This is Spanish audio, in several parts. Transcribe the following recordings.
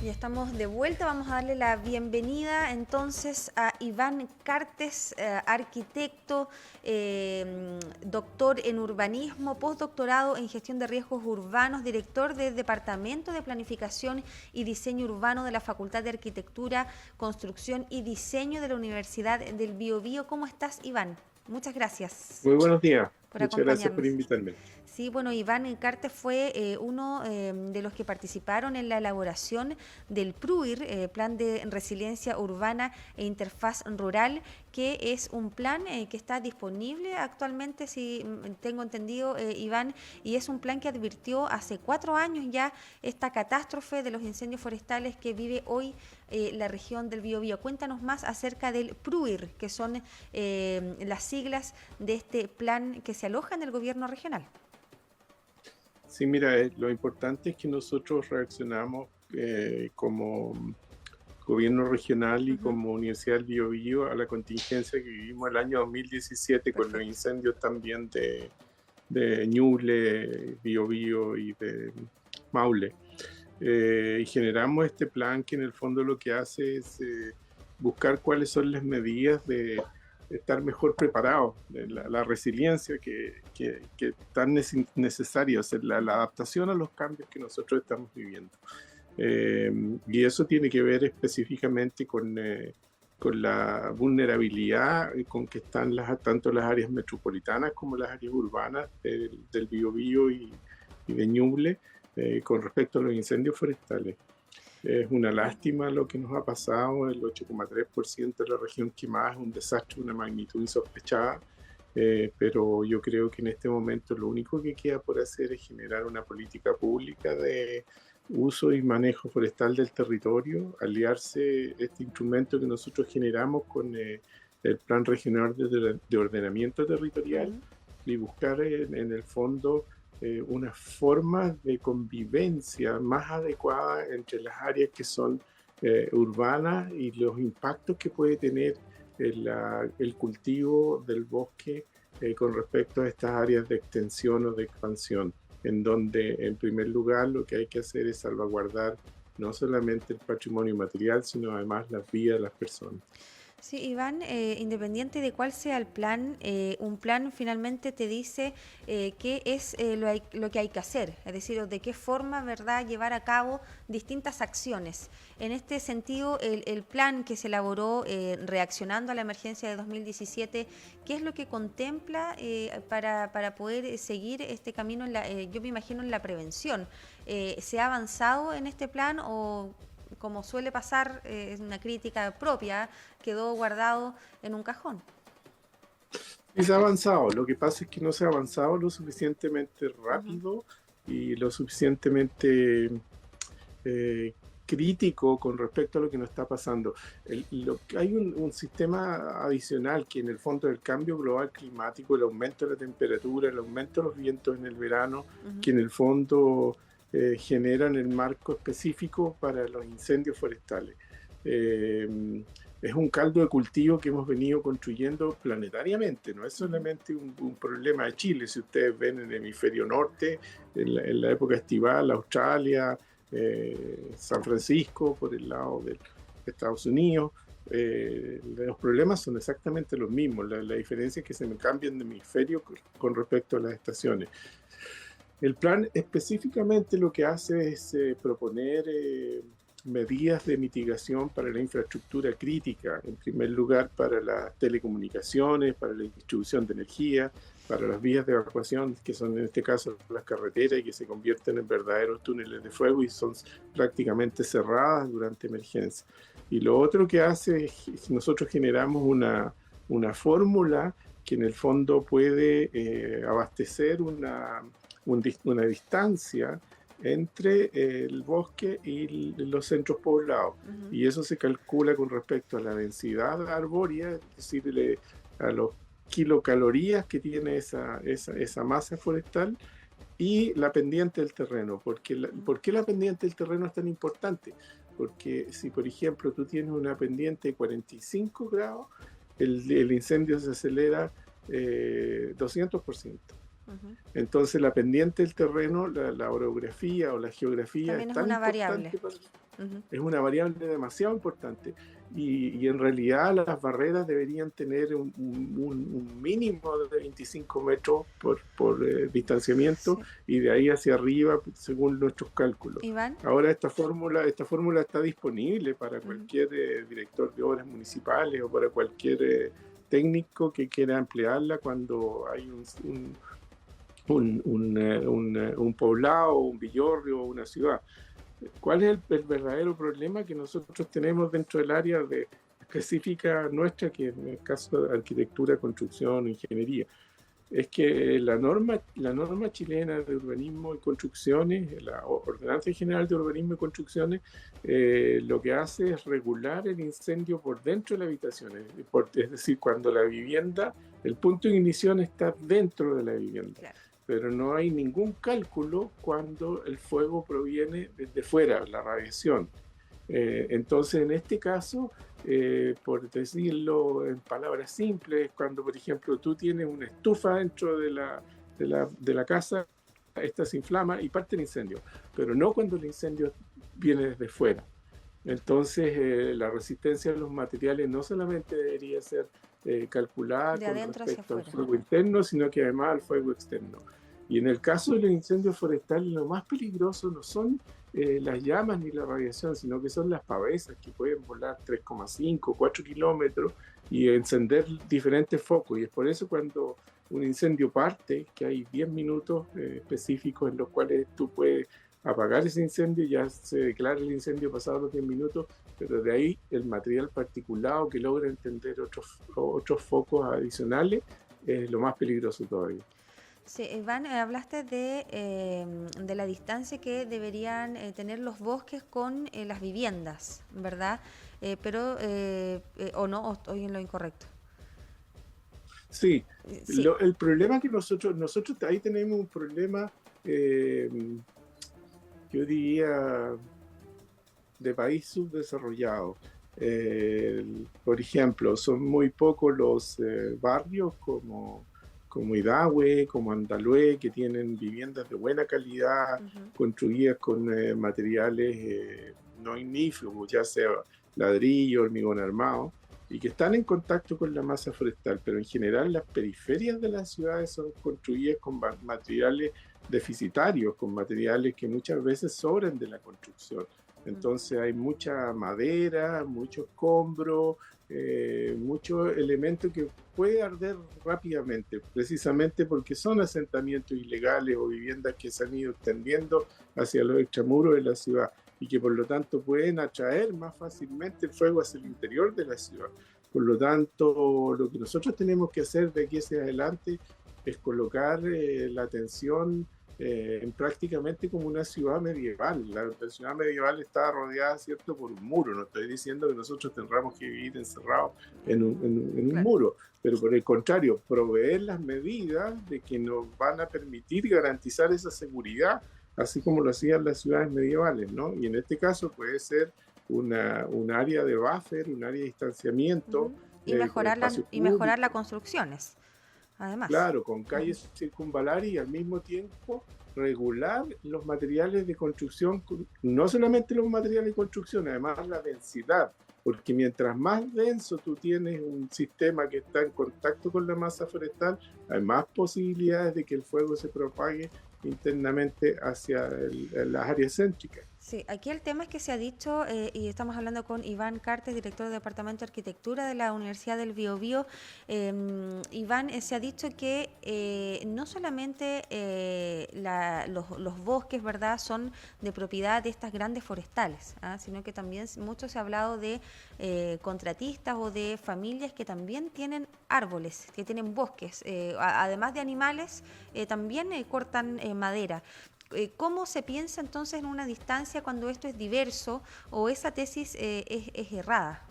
Ya estamos de vuelta, vamos a darle la bienvenida entonces a Iván Cartes, arquitecto, doctor en urbanismo, postdoctorado en gestión de riesgos urbanos, director del Departamento de Planificación y Diseño Urbano de la Facultad de Arquitectura, Construcción y Diseño de la Universidad del Biobío. ¿Cómo estás, Iván? Muchas gracias Muy buenos días. por Muchas gracias por acompañarnos. invitarme. Sí, bueno, Iván Cartes fue uno de los que participaron en la elaboración del PRUIR, Plan de Resiliencia Urbana e Interfaz Rural, que es un plan que está disponible actualmente, si tengo entendido, Iván, y es un plan que advirtió hace 4 años ya esta catástrofe de los incendios forestales que vive hoy la región del Biobío. Cuéntanos más acerca del PRUIR, que son las siglas de este plan que se aloja en el gobierno regional. Sí, mira, lo importante es que nosotros reaccionamos como gobierno regional y Ujú. como Universidad del Biobío a la contingencia que vivimos el año 2017 con los Perfecto. incendios también de Ñuble, Biobío y de Maule. Y generamos este plan que en el fondo lo que hace es buscar cuáles son las medidas de estar mejor preparados, de la resiliencia que tan necesaria, o sea, la adaptación a los cambios que nosotros estamos viviendo. Y eso tiene que ver específicamente con la vulnerabilidad con que están tanto las áreas metropolitanas como las áreas urbanas del Biobío y de Ñuble con respecto a los incendios forestales. Es una lástima lo que nos ha pasado, el 8,3% de la región quemada es un desastre de una magnitud insospechada, pero yo creo que en este momento lo único que queda por hacer es generar una política pública de uso y manejo forestal del territorio, aliarse este instrumento que nosotros generamos con el Plan Regional de Ordenamiento Territorial Uh-huh. y buscar en el fondo una forma de convivencia más adecuada entre las áreas que son urbanas y los impactos que puede tener el cultivo del bosque con respecto a estas áreas de extensión o de expansión, en donde en primer lugar lo que hay que hacer es salvaguardar no solamente el patrimonio material, sino además las vidas de las personas. Sí, Iván, independiente de cuál sea el plan, un plan finalmente te dice qué es lo que hay que hacer, es decir, de qué forma, ¿verdad?, llevar a cabo distintas acciones. En este sentido, el plan que se elaboró reaccionando a la emergencia de 2017, ¿qué es lo que contempla para poder seguir este camino, yo me imagino, en la prevención? ¿Se ha avanzado en este plan o, como suele pasar, es una crítica propia, quedó guardado en un cajón? Y se ha avanzado, lo que pasa es que no se ha avanzado lo suficientemente Ujú. rápido y lo suficientemente eh, crítico con respecto a lo que nos está pasando. Hay un sistema adicional que en el fondo del cambio global climático, el aumento de la temperatura, el aumento de los vientos en el verano, Ujú. que en el fondo generan el marco específico para los incendios forestales. Eh, es un caldo de cultivo que hemos venido construyendo planetariamente, no es Ujú. solamente un problema de Chile. Si ustedes ven en el hemisferio norte, en la época estival, Australia, San Francisco, por el lado de Estados Unidos. Los problemas son exactamente los mismos. La diferencia es que se me cambian de hemisferio con respecto a las estaciones. El plan específicamente lo que hace es proponer medidas de mitigación para la infraestructura crítica, en primer lugar para las telecomunicaciones, para la distribución de energía, para las vías de evacuación, que son en este caso las carreteras y que se convierten en verdaderos túneles de fuego y son prácticamente cerradas durante emergencia. Y lo otro que hace es que nosotros generamos una fórmula que en el fondo puede abastecer una distancia entre el bosque y los centros poblados. Ujú. Y eso se calcula con respecto a la densidad arbórea, es decir, a los kilocalorías que tiene esa masa forestal y la pendiente del terreno. ¿Por qué la pendiente del terreno es tan importante? Porque si, por ejemplo, tú tienes una pendiente de 45 grados, el incendio se acelera 200%. Ujú. Entonces la pendiente del terreno, la orografía o la geografía También es es tan una variable. importante para Ujú. es una variable demasiado importante y en realidad las barreras deberían tener un mínimo de 25 metros por distanciamiento Sí. y de ahí hacia arriba según nuestros cálculos. Iván. Ahora esta fórmula está disponible para Ujú. cualquier director de obras municipales o para cualquier técnico que quiera emplearla cuando hay un poblado, un villorrio o una ciudad. ¿Cuál es el verdadero problema que nosotros tenemos dentro del área específica nuestra, que en el caso de arquitectura, construcción, ingeniería? Es que la norma chilena de urbanismo y construcciones, la Ordenanza General de Urbanismo y Construcciones, lo que hace es regular el incendio por dentro de la habitación, es decir, cuando la vivienda, el punto de ignición está dentro de la vivienda, Claro. pero no hay ningún cálculo cuando el fuego proviene desde fuera, la radiación. Entonces, en este caso, por decirlo en palabras simples, cuando, por ejemplo, tú tienes una estufa dentro de la casa, esta se inflama y parte el incendio, pero no cuando el incendio viene desde fuera. Entonces, la resistencia de los materiales no solamente debería ser calculada De con adentro hacia respecto al afuera. fuego interno, sino que además al fuego externo. Y en el caso de los incendios forestales, lo más peligroso no son las llamas ni la radiación, sino que son las pavesas que pueden volar 3,5, 4 kilómetros y encender diferentes focos. Y es por eso cuando un incendio parte, que hay 10 minutos específicos en los cuales tú puedes apagar ese incendio, ya se declara el incendio pasado los 10 minutos, pero de ahí el material particulado que logra entender otros focos adicionales es lo más peligroso todavía. Sí, Iván, hablaste de la distancia que deberían tener los bosques con las viviendas, ¿verdad? Pero, o no, o estoy en lo incorrecto. Sí, Sí. el problema que nosotros ahí tenemos un problema, eh, yo diría, de país subdesarrollado. Por ejemplo, son muy pocos los barrios como Idahue, como Andalue, que tienen viviendas de buena calidad, Ujú. construidas con materiales no ignífugos, ya sea ladrillo, hormigón armado, y que están en contacto con la masa forestal, pero en general las periferias de las ciudades son construidas con materiales deficitarios, con materiales que muchas veces sobran de la construcción. Mm. Entonces hay mucha madera, mucho escombro, muchos elementos que puede arder rápidamente, precisamente porque son asentamientos ilegales o viviendas que se han ido extendiendo hacia los extramuros de la ciudad y que por lo tanto pueden atraer más fácilmente el fuego hacia el interior de la ciudad. Por lo tanto, lo que nosotros tenemos que hacer de aquí hacia adelante es colocar la atención prácticamente como una ciudad medieval. La ciudad medieval está rodeada, ¿cierto?, por un muro. No estoy diciendo que nosotros tengamos que vivir encerrados en un Claro. muro, pero por el contrario, proveer las medidas de que nos van a permitir garantizar esa seguridad, así como lo hacían las ciudades medievales, ¿no? Y en este caso puede ser un área de buffer, un área de distanciamiento, Ujú. con espacios Y mejorar las públicos, construcciones, además. claro, con Ujú. calles circunvalares y al mismo tiempo regular los materiales de construcción, no solamente los materiales de construcción, además la densidad, porque mientras más denso tú tienes un sistema que está en contacto con la masa forestal, hay más posibilidades de que el fuego se propague internamente hacia las áreas céntricas. Sí, aquí el tema es que se ha dicho, y estamos hablando con Iván Cartes, director del Departamento de Arquitectura de la Universidad del Biobío. Iván, se ha dicho que no solamente los bosques, ¿verdad?, son de propiedad de estas grandes forestales, ¿ah?, sino que también mucho se ha hablado de contratistas o de familias que también tienen árboles, que tienen bosques. Además de animales, también cortan madera. ¿Cómo se piensa entonces en una distancia cuando esto es diverso o esa tesis es errada?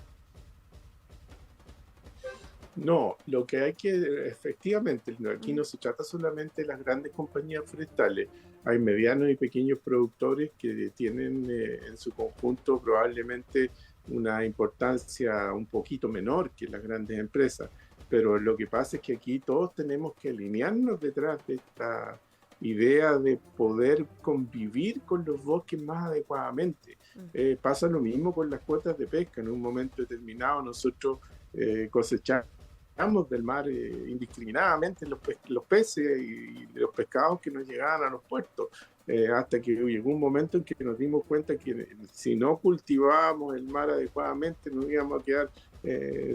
No, lo que hay que, efectivamente, aquí Ujú. no se trata solamente de las grandes compañías forestales, hay medianos y pequeños productores que tienen en su conjunto probablemente una importancia un poquito menor que las grandes empresas, pero lo que pasa es que aquí todos tenemos que alinearnos detrás de esta idea de poder convivir con los bosques más adecuadamente. Pasa lo mismo con las cuotas de pesca. En un momento determinado nosotros cosechamos del mar indiscriminadamente los peces y los pescados que nos llegaban a los puertos, hasta que llegó un momento en que nos dimos cuenta que si no cultivábamos el mar adecuadamente nos íbamos a quedar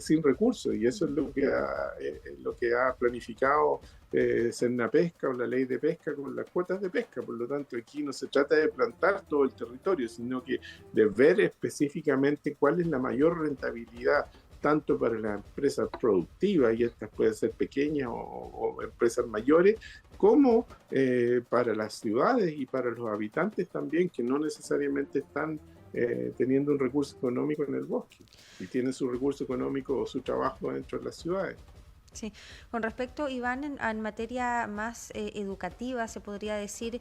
sin recursos, y eso es lo que ha planificado Sernapesca o la ley de pesca con las cuotas de pesca. Por lo tanto, aquí no se trata de plantar todo el territorio, sino que de ver específicamente cuál es la mayor rentabilidad tanto para las empresas productivas, y estas pueden ser pequeñas o empresas mayores, como para las ciudades y para los habitantes también, que no necesariamente están teniendo un recurso económico en el bosque y tienen su recurso económico o su trabajo dentro de las ciudades. Sí, con respecto, Iván, en materia más educativa, se podría decir,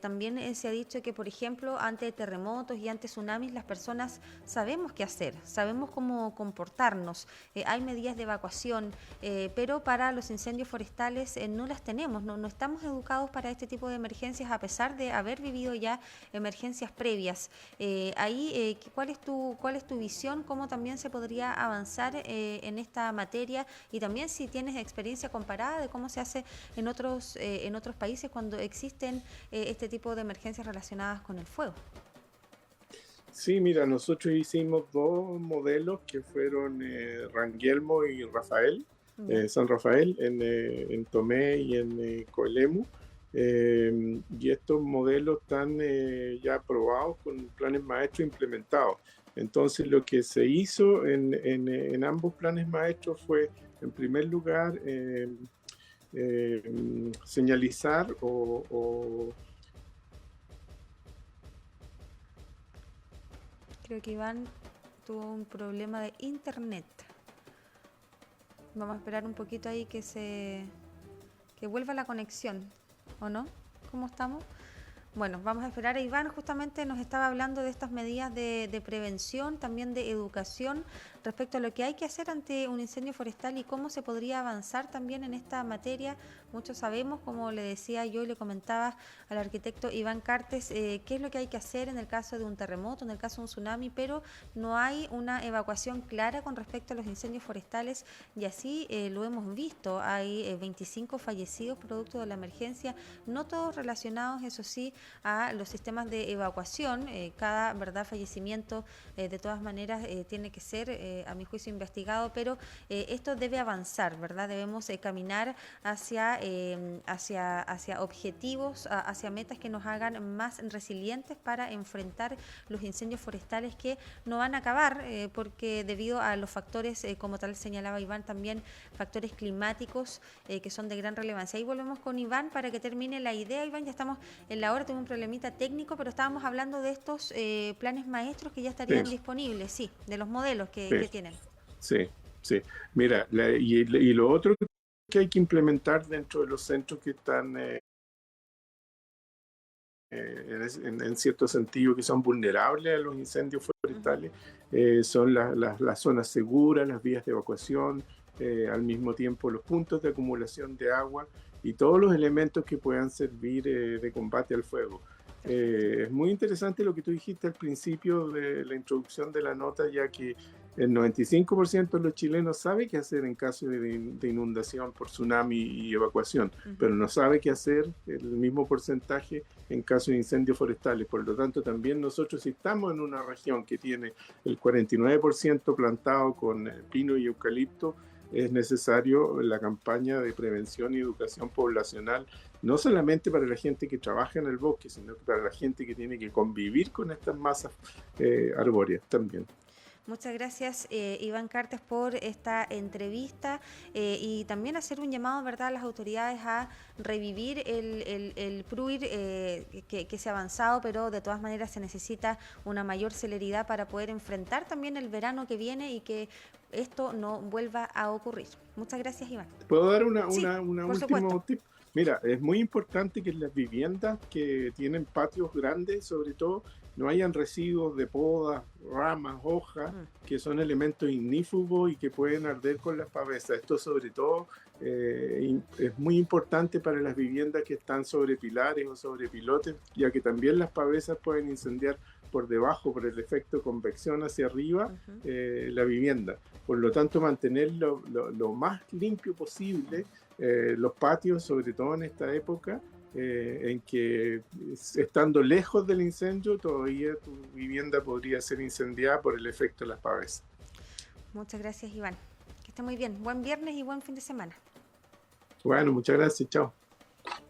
también se ha dicho que, por ejemplo, ante terremotos y ante tsunamis, las personas sabemos qué hacer, sabemos cómo comportarnos, hay medidas de evacuación, pero para los incendios forestales no las tenemos, no estamos educados para este tipo de emergencias, a pesar de haber vivido ya emergencias previas. ¿Cuál es tu visión? ¿Cómo también se podría avanzar en esta materia? Y también si tienes experiencia comparada de cómo se hace en otros países cuando existen este tipo de emergencias relacionadas con el fuego. Sí, mira, nosotros hicimos dos modelos que fueron Ranguelmo y Rafael, San Rafael, en Tomé y en Coelemu. Y estos modelos están ya aprobados con planes maestros implementados. Entonces, lo que se hizo en ambos planes maestros fue, en primer lugar, señalizar Creo que Iván tuvo un problema de internet. Vamos a esperar un poquito ahí que vuelva la conexión, ¿o no? ¿Cómo estamos? Bueno, vamos a esperar a Iván. Justamente nos estaba hablando de estas medidas de prevención, también de educación respecto a lo que hay que hacer ante un incendio forestal y cómo se podría avanzar también en esta materia. Muchos sabemos, como le decía yo y le comentaba al arquitecto Iván Cartes, qué es lo que hay que hacer en el caso de un terremoto, en el caso de un tsunami, pero no hay una evacuación clara con respecto a los incendios forestales, y así lo hemos visto. Hay 25 fallecidos producto de la emergencia, no todos relacionados, eso sí, a los sistemas de evacuación. Cada fallecimiento de todas maneras tiene que ser a mi juicio investigado, pero esto debe avanzar, ¿verdad? Debemos caminar hacia objetivos, hacia metas que nos hagan más resilientes para enfrentar los incendios forestales, que no van a acabar porque debido a los factores, como tal señalaba Iván, también factores climáticos que son de gran relevancia. Ahí volvemos con Iván para que termine la idea. Iván, ya estamos en la hora, tengo un problemita técnico, pero estábamos hablando de estos planes maestros que ya estarían disponibles, sí, de los modelos que tienen. Sí. Mira, y lo otro que hay que implementar dentro de los centros que están en cierto sentido que son vulnerables a los incendios forestales, son las zonas seguras, las vías de evacuación, al mismo tiempo los puntos de acumulación de agua y todos los elementos que puedan servir de combate al fuego. Es muy interesante lo que tú dijiste al principio de la introducción de la nota, ya que el 95% de los chilenos sabe qué hacer en caso de inundación por tsunami y evacuación, pero no sabe qué hacer el mismo porcentaje en caso de incendios forestales. Por lo tanto, también nosotros, si estamos en una región que tiene el 49% plantado con pino y eucalipto, es necesario la campaña de prevención y educación poblacional, no solamente para la gente que trabaja en el bosque, sino para la gente que tiene que convivir con estas masas arbóreas también. Muchas gracias, Iván Cartes, por esta entrevista y también hacer un llamado, ¿verdad?, a las autoridades a revivir el PRUIR que se ha avanzado, pero de todas maneras se necesita una mayor celeridad para poder enfrentar también el verano que viene y que esto no vuelva a ocurrir. Muchas gracias, Iván. ¿Puedo dar un último tip? Mira, es muy importante que las viviendas que tienen patios grandes, sobre todo, no hayan residuos de podas, ramas, hojas, que son elementos ignífugos y que pueden arder con las pavesas. Esto sobre todo es muy importante para las viviendas que están sobre pilares o sobre pilotes, ya que también las pavesas pueden incendiar por debajo, por el efecto de convección hacia arriba, la vivienda. Por lo tanto, mantener lo más limpio posible los patios, sobre todo en esta época, en que estando lejos del incendio, todavía tu vivienda podría ser incendiada por el efecto de las pavesas. Muchas gracias, Iván. Que esté muy bien. Buen viernes y buen fin de semana. Bueno, muchas gracias. Chao.